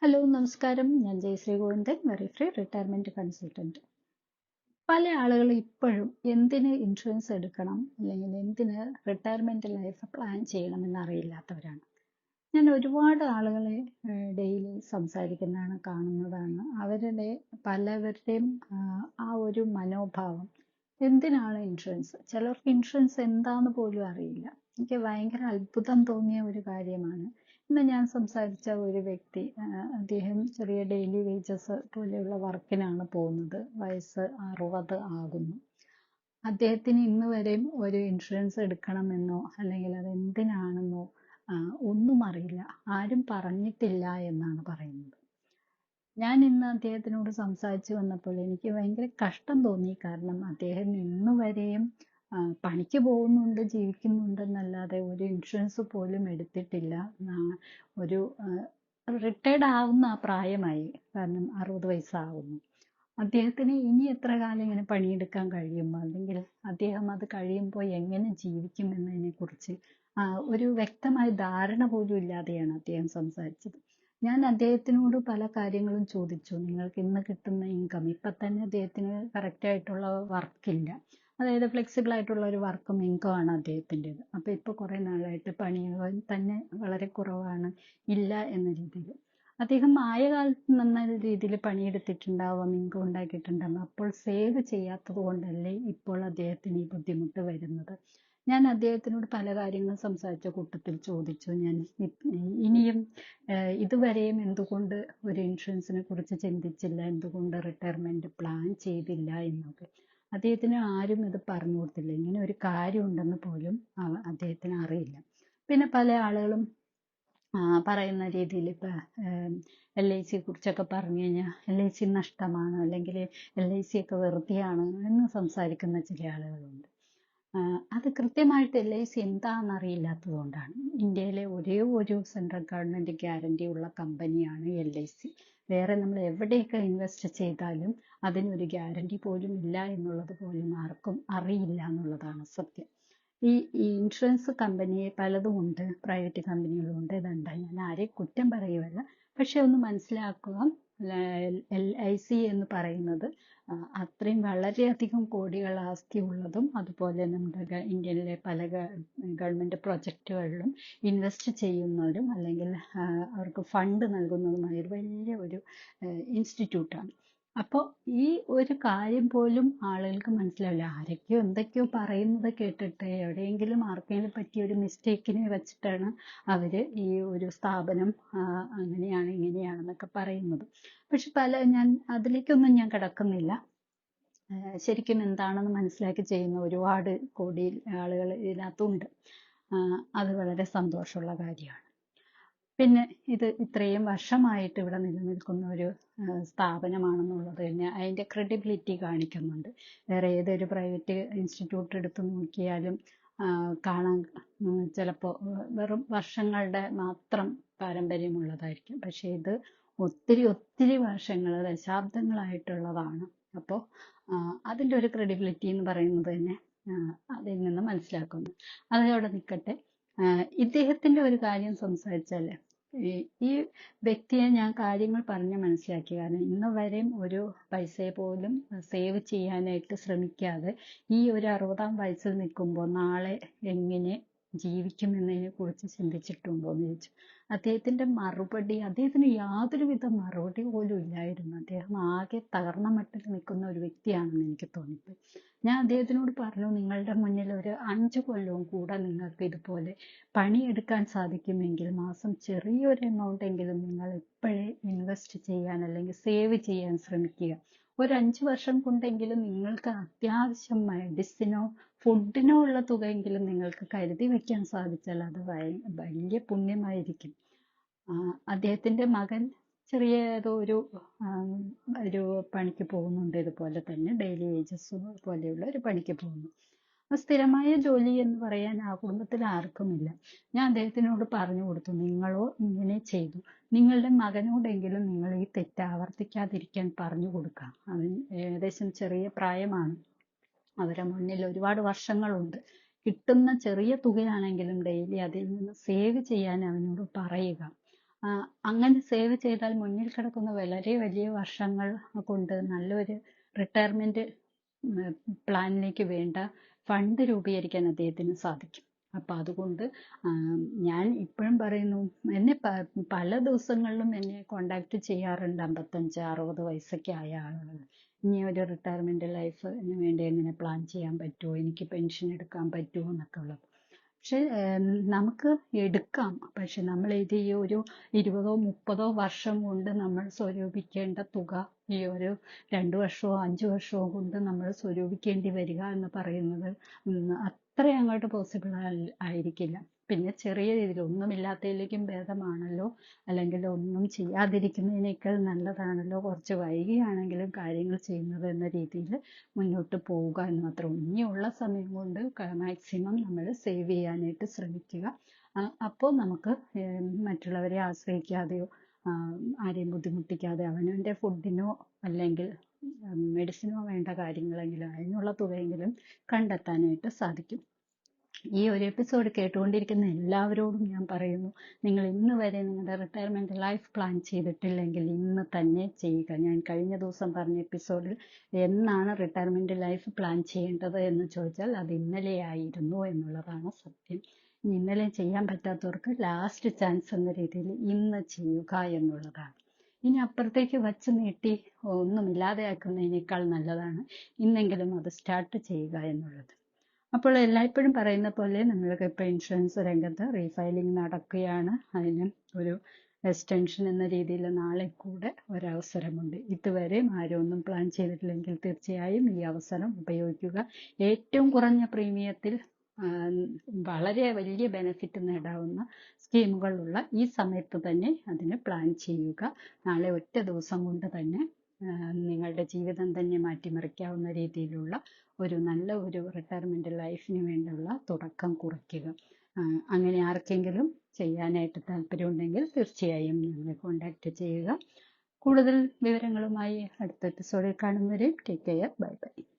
Hello നമസ്കാരം. ഞാൻ ജയശ്രീ ഗോവിന്ദൻ, വെറി free retirement consultant. പല ആളുകളും ഇപ്പോഴും എന്തിന് ഇൻഷുറൻസ് എടുക്കണം അല്ലെങ്കിൽ എന്തിന് റിട്ടയർമെന്റ് ലൈഫ് പ്ലാൻ ചെയ്യണമെന്ന് അറിയില്ലാത്തവരാണ്. ഞാൻ ഒരുപാട് ആളുകളെ ഡെയിലി സംസാരിക്കുന്നതാണ്, കാണുന്നതാണ്. അവരുടെ പലവരുടെയും ആ ഒരു മനോഭാവം, എന്തിനാണ് ഇൻഷുറൻസ്? ചിലർക്ക് ഇൻഷുറൻസ് എന്താന്ന് പോലും അറിയില്ല. എനിക്ക് ഭയങ്കര അത്ഭുതം തോന്നിയ ഒരു കാര്യമാണ് ഇന്ന് ഞാൻ സംസാരിച്ച ഒരു വ്യക്തി. അദ്ദേഹം ചെറിയ ഡെയിലി വേജസ് പോലെയുള്ള വർക്കിനാണ് പോകുന്നത്. വയസ്സ് 60 ആകുന്നു. അദ്ദേഹത്തിന് ഇന്ന് വരെയും ഒരു ഇൻഷുറൻസ് എടുക്കണമെന്നോ അല്ലെങ്കിൽ അത് എന്തിനാണെന്നോ ഒന്നും അറിയില്ല. ആരും പറഞ്ഞിട്ടില്ല എന്നാണ് പറയുന്നത്. ഞാൻ ഇന്ന് അദ്ദേഹത്തിനോട് സംസാരിച്ചു വന്നപ്പോൾ എനിക്ക് ഭയങ്കര കഷ്ടം തോന്നി. കാരണം അദ്ദേഹം ഇന്ന് വരെയും പണിക്ക് പോകുന്നുണ്ട്, ജീവിക്കുന്നുണ്ടെന്നല്ലാതെ ഒരു ഇൻഷുറൻസ് പോലും എടുത്തിട്ടില്ല. ഒരു റിട്ടയർഡ് ആവുന്ന ആ പ്രായമായി. കാരണം 60 വയസ്സാകുന്നു. അദ്ദേഹത്തിന് ഇനി എത്ര കാലം ഇങ്ങനെ പണിയെടുക്കാൻ കഴിയും, അല്ലെങ്കിൽ അദ്ദേഹം അത് കഴിയുമ്പോൾ എങ്ങനെ ജീവിക്കും എന്നതിനെ കുറിച്ച് ഒരു വ്യക്തമായ ധാരണ പോലും ഇല്ലാതെയാണ് അദ്ദേഹം സംസാരിച്ചത്. ഞാൻ അദ്ദേഹത്തിനോട് പല കാര്യങ്ങളും ചോദിച്ചു. നിങ്ങൾക്ക് ഇന്ന് കിട്ടുന്ന ഇൻകം, ഇപ്പൊ തന്നെ അദ്ദേഹത്തിന് കറക്റ്റ് ആയിട്ടുള്ള വർക്കില്ല. അതായത് ഫ്ലെക്സിബിൾ ആയിട്ടുള്ള ഒരു വർക്കും ഇൻകം ആണ് അദ്ദേഹത്തിൻ്റെത്. അപ്പൊ ഇപ്പൊ കുറെ നാളായിട്ട് പണികൾ തന്നെ വളരെ കുറവാണ്, ഇല്ല എന്ന രീതിയിൽ. അദ്ദേഹം ആയ കാലത്ത് നന്നായ രീതിയിൽ പണിയെടുത്തിട്ടുണ്ടാവാം, ഇൻകം ഉണ്ടാക്കിയിട്ടുണ്ടാവാം. അപ്പോൾ സേവ് ചെയ്യാത്തത് കൊണ്ടല്ലേ ഇപ്പോൾ അദ്ദേഹത്തിന് ഈ ബുദ്ധിമുട്ട് വരുന്നത്? ഞാൻ അദ്ദേഹത്തിനോട് പല കാര്യങ്ങളും സംസാരിച്ച കൂട്ടത്തിൽ ചോദിച്ചു, ഞാൻ ഇനിയും ഇതുവരെയും എന്തുകൊണ്ട് ഒരു ഇൻഷുറൻസിനെ കുറിച്ച് ചിന്തിച്ചില്ല, എന്തുകൊണ്ട് റിട്ടയർമെന്റ് പ്ലാൻ ചെയ്തില്ല എന്നൊക്കെ. അദ്ദേഹത്തിന് ആരും ഇത് പറഞ്ഞു കൊടുത്തില്ല. ഇങ്ങനെ ഒരു കാര്യം ഉണ്ടെന്ന് പോലും അദ്ദേഹത്തിന് അറിയില്ല. പിന്നെ പല ആളുകളും പറയുന്ന രീതിയിൽ ഇപ്പൊ LIC കുറിച്ചൊക്കെ പറഞ്ഞു കഴിഞ്ഞാൽ LIC നഷ്ടമാണ്, അല്ലെങ്കിൽ LIC ഒക്കെ വെറുതെയാണ് എന്ന് സംസാരിക്കുന്ന ചില ആളുകളുണ്ട്. അത് കൃത്യമായിട്ട് LIC എന്താണെന്ന് അറിയില്ലാത്തത് കൊണ്ടാണ്. ഇന്ത്യയിലെ ഒരേ ഒരു സെൻട്രൽ ഗവൺമെന്റ് ഗ്യാരണ്ടി ഉള്ള കമ്പനിയാണ് LIC. വേറെ നമ്മൾ എവിടെയൊക്കെ ഇൻവെസ്റ്റ് ചെയ്താലും അതിനൊരു ഗ്യാരണ്ടി പോലും ഇല്ല എന്നുള്ളത് പോലും ആർക്കും അറിയില്ല എന്നുള്ളതാണ് സത്യം. ഈ ഇൻഷുറൻസ് കമ്പനി പലതും ഉണ്ട്, പ്രൈവറ്റ് കമ്പനികളും ഉണ്ട്. ഇതുണ്ട്, ഞാൻ ആരെയും കുറ്റം പറയുകയല്ല. പക്ഷെ ഒന്ന് മനസ്സിലാക്കുക, LIC എന്ന് പറയുന്നത് അത്രയും വളരെയധികം കോടികൾ ആസ്തി ഉള്ളതും, അതുപോലെ നമ്മുടെ ഇന്ത്യയിലെ പല ഗവൺമെന്റ് പ്രൊജക്റ്റുകളിലും ഇൻവെസ്റ്റ് ചെയ്യുന്നവരും അല്ലെങ്കിൽ അവർക്ക് ഫണ്ട് നൽകുന്നതുമായ ഒരു വലിയ ഒരു ഇൻസ്റ്റിറ്റ്യൂട്ടാണ്. അപ്പോൾ ഈ ഒരു കാര്യം പോലും ആളുകൾക്ക് മനസ്സിലാവില്ല. ആരൊക്കെയോ എന്തൊക്കെയോ പറയുന്നത് കേട്ടിട്ട് എവിടെയെങ്കിലും ആർക്കെങ്കിലും പറ്റിയ ഒരു മിസ്റ്റേക്കിനെ വെച്ചിട്ടാണ് അവര് ഈ ഒരു സ്ഥാപനം അങ്ങനെയാണ് ഇങ്ങനെയാണെന്നൊക്കെ പറയുന്നത്. പക്ഷെ ഞാൻ അതിലേക്കൊന്നും ഞാൻ കിടക്കുന്നില്ല. ശരിക്കും എന്താണെന്ന് മനസ്സിലാക്കി ചെയ്യുന്ന ഒരുപാട് കോടി ആളുകൾ ഇതിനകത്തുണ്ട്. അത് വളരെ സന്തോഷമുള്ള കാര്യമാണ്. പിന്നെ ഇത് ഇത്രയും വർഷമായിട്ട് ഇവിടെ നിലനിൽക്കുന്ന ഒരു സ്ഥാപനമാണെന്നുള്ളത് തന്നെ അതിൻ്റെ ക്രെഡിബിലിറ്റി കാണിക്കുന്നുണ്ട്. വേറെ ഏതൊരു പ്രൈവറ്റ് ഇൻസ്റ്റിറ്റ്യൂട്ട് എടുത്ത് നോക്കിയാലും കാണാൻ ചിലപ്പോൾ വെറും വർഷങ്ങളുടെ മാത്രം പാരമ്പര്യമുള്ളതായിരിക്കും. പക്ഷെ ഇത് ഒത്തിരി ഒത്തിരി വർഷങ്ങൾ, ദശാബ്ദങ്ങളായിട്ടുള്ളതാണ്. അപ്പോൾ അതിൻ്റെ ഒരു ക്രെഡിബിലിറ്റി എന്ന് പറയുന്നത് തന്നെ അതിൽ നിന്ന് മനസ്സിലാക്കുന്നു. അതവിടെ നിൽക്കട്ടെ. ഇദ്ദേഹത്തിന്റെ ഒരു കാര്യം സംസാരിച്ചാല്, ഈ വ്യക്തിയെ ഞാൻ കാര്യങ്ങൾ പറഞ്ഞ് മനസ്സിലാക്കി. കാരണം ഇന്ന് വരെയും ഒരു പൈസ പോലും സേവ് ചെയ്യാനായിട്ട് ശ്രമിക്കാതെ ഈ ഒരു 60-ാം വയസ്സിൽ നിൽക്കുമ്പോൾ നാളെ എങ്ങനെ ജീവിക്കും എന്നതിനെ കുറിച്ച് ചിന്തിച്ചിട്ടുണ്ടോ എന്ന് ചോദിച്ചു. അദ്ദേഹത്തിന് യാതൊരുവിധ മറുപടി പോലും ഇല്ലായിരുന്നു. അദ്ദേഹം ആകെ തകർന്ന മട്ടിൽ നിൽക്കുന്ന ഒരു വ്യക്തിയാണെന്ന് എനിക്ക് തോന്നിപ്പോയി. ഞാൻ അദ്ദേഹത്തിനോട് പറഞ്ഞു, നിങ്ങളുടെ മുന്നിൽ ഒരു 5 കൊല്ലവും കൂടെ നിങ്ങൾക്ക് ഇതുപോലെ പണിയെടുക്കാൻ സാധിക്കുമെങ്കിൽ മാസം ചെറിയൊരു എമൗണ്ട് എങ്കിലും നിങ്ങൾ ഇപ്പോഴേ ഇൻവെസ്റ്റ് ചെയ്യാൻ അല്ലെങ്കിൽ സേവ് ചെയ്യാൻ ശ്രമിക്കുക. ഒരു 5 വർഷം കൊണ്ടെങ്കിലും നിങ്ങൾക്ക് അത്യാവശ്യം മെഡിസിനോ ഫുഡിനോ ഉള്ള തുകയെങ്കിലും നിങ്ങൾക്ക് കരുതി വെക്കാൻ സാധിച്ചാൽ അത് വലിയ പുണ്യമായിരിക്കും. അദ്ദേഹത്തിന്റെ മകൻ ചെറിയ ഏതോ ഒരു പണിക്ക് പോകുന്നുണ്ട്. ഇതുപോലെ തന്നെ ഡെയിലി വേജസ് പോലെയുള്ള ഒരു പണിക്ക് പോകുന്നു. സ്ഥിരമായ ജോലി എന്ന് പറയാൻ ആ കുടുംബത്തിൽ ആർക്കുമില്ല. ഞാൻ അദ്ദേഹത്തിനോട് പറഞ്ഞു കൊടുത്തു, നിങ്ങളോ ഇങ്ങനെ ചെയ്തു, നിങ്ങളുടെ മകനോടെങ്കിലും നിങ്ങൾ ഈ തെറ്റ് ആവർത്തിക്കാതിരിക്കാൻ പറഞ്ഞു കൊടുക്കാം. അവൻ ഏകദേശം ചെറിയ പ്രായമാണ്, അവരുടെ മുന്നിൽ ഒരുപാട് വർഷങ്ങളുണ്ട്. കിട്ടുന്ന ചെറിയ തുകയാണെങ്കിലും ഡെയിലി അതിൽ നിന്ന് സേവ് ചെയ്യാൻ അവനോട് പറയുക. അങ്ങനെ സേവ് ചെയ്താൽ മുന്നിൽ കിടക്കുന്ന വളരെ വലിയ വർഷങ്ങൾ കൊണ്ട് നല്ലൊരു റിട്ടയർമെന്റ് പ്ലാനിലേക്ക് വേണ്ട ഫണ്ട് രൂപീകരിക്കാൻ അദ്ദേഹത്തിന് സാധിക്കും. അപ്പൊ അതുകൊണ്ട് ഞാൻ ഇപ്പോഴും പറയുന്നു, എന്നെ പല ദിവസങ്ങളിലും എന്നെ കോണ്ടാക്ട് ചെയ്യാറുണ്ട് 55-60 വയസ്സൊക്കെ ആയ ആളുകൾ. ഇനി ഒരു റിട്ടയർമെന്റ് ലൈഫിന് വേണ്ടി എങ്ങനെ പ്ലാൻ ചെയ്യാൻ പറ്റുമോ, എനിക്ക് പെൻഷൻ എടുക്കാൻ പറ്റുമോ എന്നൊക്കെ ഉള്ളത്. പക്ഷെ നമുക്ക് എടുക്കാം. പക്ഷെ നമ്മൾ ഇത് ഈ ഒരു 20-30 വർഷം കൊണ്ട് നമ്മൾ സ്വരൂപിക്കേണ്ട തുക ഈ ഒരു 2 വർഷമോ 5 വർഷമോ കൊണ്ട് നമ്മൾ സ്വരൂപിക്കേണ്ടി വരിക എന്ന് പറയുന്നത് അത്ര അങ്ങോട്ട് പോസിബിൾ ആയിരിക്കില്ല. പിന്നെ ചെറിയ രീതിയിൽ ഒന്നുമില്ലാത്തതിലേക്കും ഭേദമാണല്ലോ, അല്ലെങ്കിൽ ഒന്നും ചെയ്യാതിരിക്കുന്നതിനേക്കാൾ നല്ലതാണല്ലോ കുറച്ച് വൈകിയാണെങ്കിലും കാര്യങ്ങൾ ചെയ്യുന്നത് എന്ന രീതിയിൽ മുന്നോട്ട് പോവുക എന്ന് മാത്രം. ഇനിയുള്ള സമയം കൊണ്ട് മാക്സിമം നമ്മൾ സേവ് ചെയ്യാനായിട്ട് ശ്രമിക്കുക. അപ്പോൾ നമുക്ക് മറ്റുള്ളവരെ ആശ്രയിക്കാതെയോ ആരെയും ബുദ്ധിമുട്ടിക്കാതെ അവനവൻ്റെ ഫുഡിനോ അല്ലെങ്കിൽ മെഡിസിനോ വേണ്ട കാര്യങ്ങളെങ്കിലും അതിനുള്ള തുകയെങ്കിലും കണ്ടെത്താനായിട്ട് സാധിക്കും. ഈ ഒരു എപ്പിസോഡ് കേട്ടുകൊണ്ടിരിക്കുന്ന എല്ലാവരോടും ഞാൻ പറയുന്നു, നിങ്ങൾ ഇന്ന് വരെ നിങ്ങളുടെ റിട്ടയർമെന്റ് ലൈഫ് പ്ലാൻ ചെയ്തിട്ടില്ലെങ്കിൽ ഇന്ന് തന്നെ ചെയ്യുക. ഞാൻ കഴിഞ്ഞ ദിവസം പറഞ്ഞ എപ്പിസോഡിൽ എന്നാണ് റിട്ടയർമെന്റ് ലൈഫ് പ്ലാൻ ചെയ്യേണ്ടത് എന്ന് ചോദിച്ചാൽ അത് ഇന്നലെ ആയിരുന്നു എന്നുള്ളതാണ് സത്യം. ഇന്നലെ ചെയ്യാൻ പറ്റാത്തവർക്ക് ലാസ്റ്റ് ചാൻസ് എന്ന രീതിയിൽ ഇന്ന് ചെയ്യുക എന്നുള്ളതാണ്. ഇനി അപ്പുറത്തേക്ക് വച്ച് നീട്ടി ഒന്നുമില്ലാതെയാക്കുന്നതിനേക്കാൾ നല്ലതാണ് ഇന്നെങ്കിലും അത് സ്റ്റാർട്ട് ചെയ്യുക എന്നുള്ളത്. അപ്പോൾ എല്ലായ്പ്പോഴും പറയുന്ന പോലെ നമ്മൾക്ക് ഇപ്പോൾ ഇൻഷുറൻസ് രംഗത്ത് റീഫയലിംഗ് നടക്കുകയാണ്. അതിന് ഒരു എക്സ്റ്റൻഷൻ എന്ന രീതിയിൽ നാളെ കൂടെ ഒരവസരമുണ്ട്. ഇതുവരെ ആരും ഒന്നും പ്ലാൻ ചെയ്തിട്ടില്ലെങ്കിൽ തീർച്ചയായും ഈ അവസരം ഉപയോഗിക്കുക. ഏറ്റവും കുറഞ്ഞ പ്രീമിയത്തിൽ വളരെ വലിയ ബെനിഫിറ്റ് നേടാവുന്ന സ്കീമുകളുള്ള ഈ സമയത്ത് തന്നെ അതിന് പ്ലാൻ ചെയ്യുക. നാളെ ഒറ്റ ദിവസം കൊണ്ട് തന്നെ നിങ്ങളുടെ ജീവിതം തന്നെ മാറ്റിമറിക്കാവുന്ന രീതിയിലുള്ള ഒരു നല്ല ഒരു റിട്ടയർമെന്റ് ലൈഫിന് വേണ്ടിയുള്ള തുടക്കം കുറിക്കുക. അങ്ങനെ ആർക്കെങ്കിലും ചെയ്യാനായിട്ട് താല്പര്യമുണ്ടെങ്കിൽ തീർച്ചയായും ഞങ്ങളെ കോൺടാക്ട് ചെയ്യുക. കൂടുതൽ വിവരങ്ങളുമായി അടുത്ത എപ്പിസോഡിൽ കാണുന്നവരെ ടേക്ക് കെയർ. Bye bye.